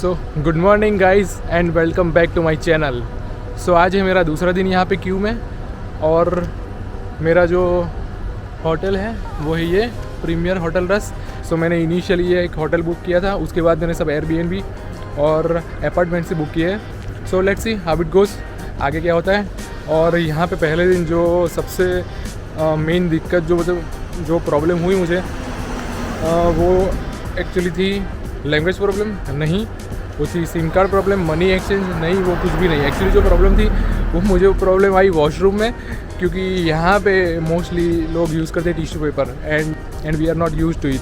So good morning guys and welcome back to my channel. So आज है मेरा दूसरा दिन यहाँ पे क्यू में और मेरा जो होटल है वो है ये प्रीमियर होटल रस। सो मैंने इनिशियली ये एक होटल बुक किया था, उसके बाद मैंने सब एयरबीएनबी और अपार्टमेंट से बुक किए हैं। So let's see how it goes, आगे क्या होता है। और यहाँ पे पहले दिन जो सबसे मेन दिक्कत जो प्रॉब्लम हुई मुझे वो एक्चुअली थी लैंग्वेज प्रॉब्लम नहीं, वो थी SIM card problem, money exchange नहीं, वो कुछ भी नहीं। एक्चुअली जो प्रॉब्लम थी वो मुझे प्रॉब्लम आई वॉशरूम में, क्योंकि यहाँ पे मोस्टली लोग यूज़ करते हैं tissue paper and we are not use to it.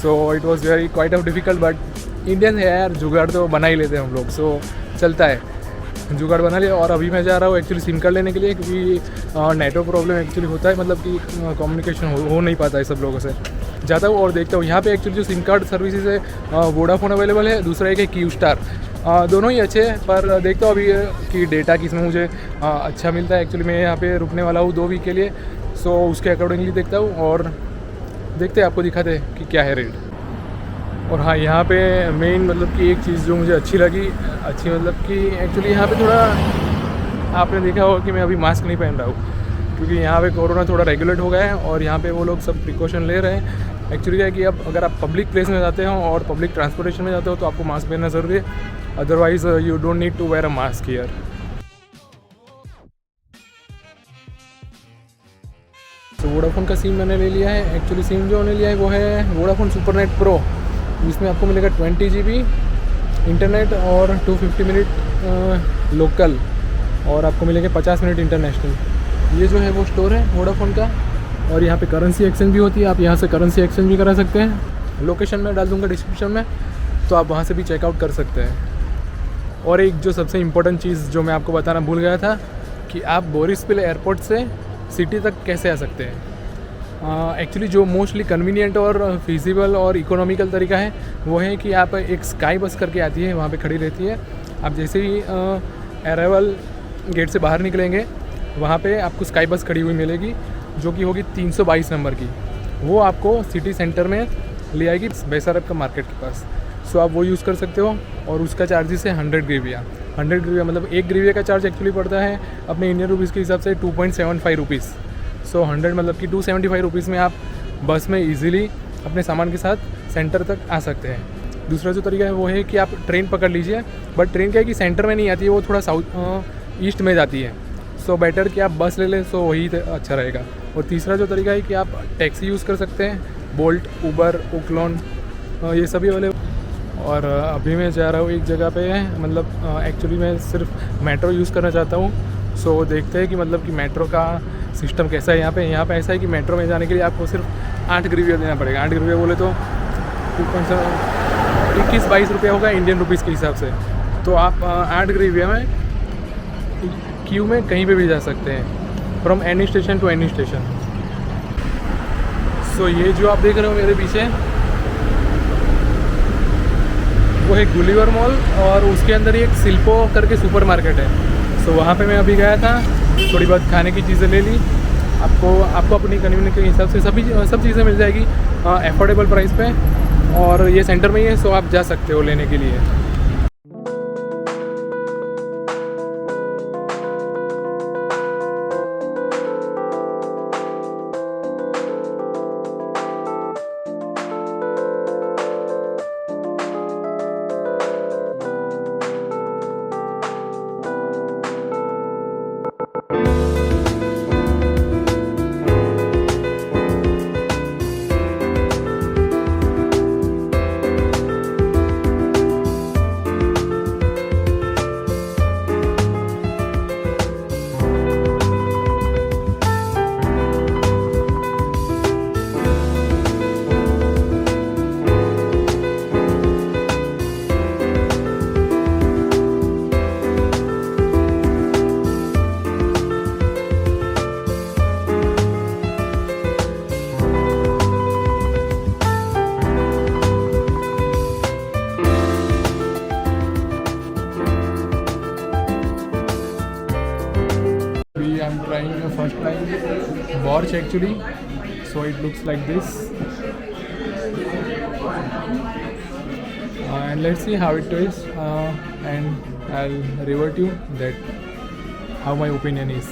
So it was very quite of difficult, but Indian है यार, जुगाड़ तो बना ही लेते हैं हम लोग। सो चलता है, जुगाड़ बना लिया। और अभी मैं जा रहा हूँ एक्चुअली सिम कार्ड लेने के लिए, क्योंकि नेटवर्क प्रॉब्लम एक्चुअली होता है, मतलब कि कम्युनिकेशन हो नहीं पाता है सब लोगों से। जाता हूँ और देखता हूँ यहाँ पे एक्चुअली जो सिम कार्ड सर्विसेज है वोडाफोन अवेलेबल है, दूसरा एक है क्यू स्टार। दोनों ही अच्छे हैं, पर देखता हूँ अभी कि डेटा किसमें मुझे अच्छा मिलता है। एक्चुअली मैं यहाँ पे रुकने वाला हूँ 2 वीक के लिए, सो उसके अकॉर्डिंगली देखता हूँ और देखते हैं, आपको दिखाते हैं कि क्या है रेट। और हाँ, यहाँ पे मेन मतलब कि एक चीज़ जो मुझे अच्छी लगी, मतलब कि एक्चुअली यहाँ पे थोड़ा आपने देखा होगा कि मैं अभी मास्क नहीं पहन रहा हूँ, क्योंकि यहाँ पे कोरोना थोड़ा रेगुलेट हो गया है और यहाँ पे वो लोग सब प्रिकॉशन ले रहे हैं। एक्चुअली क्या है कि अब अगर आप पब्लिक प्लेस में जाते हो और पब्लिक ट्रांसपोर्टेशन में जाते हो तो आपको मास्क पहनना ज़रूरी है, otherwise you don't need to wear a mask here. तो वोडाफोन का सिम मैंने ले लिया है। एक्चुअली सिम जो मैंने लिया है वो है वोडाफोन सुपरनेट प्रो। इसमें आपको मिलेगा 20 GB इंटरनेट और 250 मिनट लोकल, और आपको मिलेंगे 50 मिनट इंटरनेशनल। ये जो है वो स्टोर है वोडाफोन का, और यहाँ पे करेंसी एक्सचेंज भी होती है, आप यहाँ से करेंसी एक्सचेंज भी करा सकते हैं। लोकेशन में डाल दूँगा डिस्क्रिप्शन में, तो आप वहाँ से भी चेकआउट कर सकते हैं। और एक जो सबसे इम्पोर्टेंट चीज़ जो मैं आपको बताना भूल गया था कि आप बोरिसपिल एयरपोर्ट से सिटी तक कैसे आ सकते हैं। एक्चुअली जो मोस्टली कन्वीनियंट और फिजिबल और इकोनॉमिकल तरीका है वो है कि आप एक स्काई बस करके आती है, वहाँ पे खड़ी रहती है। आप जैसे ही अराइवल गेट से बाहर निकलेंगे वहाँ पे आपको स्काई बस खड़ी हुई मिलेगी, जो कि होगी 322 नंबर की। वो आपको सिटी सेंटर में ले आएगी बेसारब का मार्केट के पास। सो आप वो यूज़ कर सकते हो, और उसका चार्जेस है 100 ग्रेविया। 100 ग्रेविया मतलब 1 ग्रेविया का चार्ज एक्चुअली पड़ता है अपने इंडियन रुपीज़ के हिसाब से 2.75 रुपीज़। सो 100 मतलब कि 275 रुपीज़ में आप बस में ईजिली अपने सामान के साथ सेंटर तक आ सकते हैं। दूसरा जो तरीका है वो है कि आप ट्रेन पकड़ लीजिए, बट ट्रेन क्या है कि सेंटर में नहीं आती है, वो थोड़ा साउथ ईस्ट में जाती है। सो बेटर कि आप बस ले लें, सो वही अच्छा रहेगा। और तीसरा जो तरीका है कि आप टैक्सी यूज़ कर सकते हैं, बोल्ट, उबर, ओक्लोन, ये सभी अवेलेबल। और अभी मैं जा रहा हूँ एक जगह पे, मतलब एक्चुअली मैं सिर्फ मेट्रो यूज़ करना चाहता हूँ। सो देखते हैं कि मतलब कि मेट्रो का सिस्टम कैसा है यहाँ पे। यहाँ पे ऐसा है कि मेट्रो में जाने के लिए आपको सिर्फ 8 ग्रेविया देना पड़ेगा। 8 ग्रेविया बोले तो 21-22 रुपया होगा इंडियन रुपीज़ के हिसाब से। तो आप 8 ग्रेविया में क्यू में कहीं पे भी जा सकते हैं, from any station to any station. So ये जो आप देख रहे हो मेरे पीछे वो है गुलिवर मॉल, और उसके अंदर ही एक सिल्पो करके सुपर मार्केट है। सो वहाँ पे मैं अभी गया था, थोड़ी बहुत खाने की चीज़ें ले ली। आपको अपनी कन्वीनियंस के हिसाब से सब चीज़ें मिल जाएगी अफोर्डेबल प्राइस पे, और ये सेंटर में ही है, सो आप जा सकते हो लेने के लिए। I'm trying the first time borscht actually, so it looks like this, and let's see how it is, and I'll revert you that how my opinion is.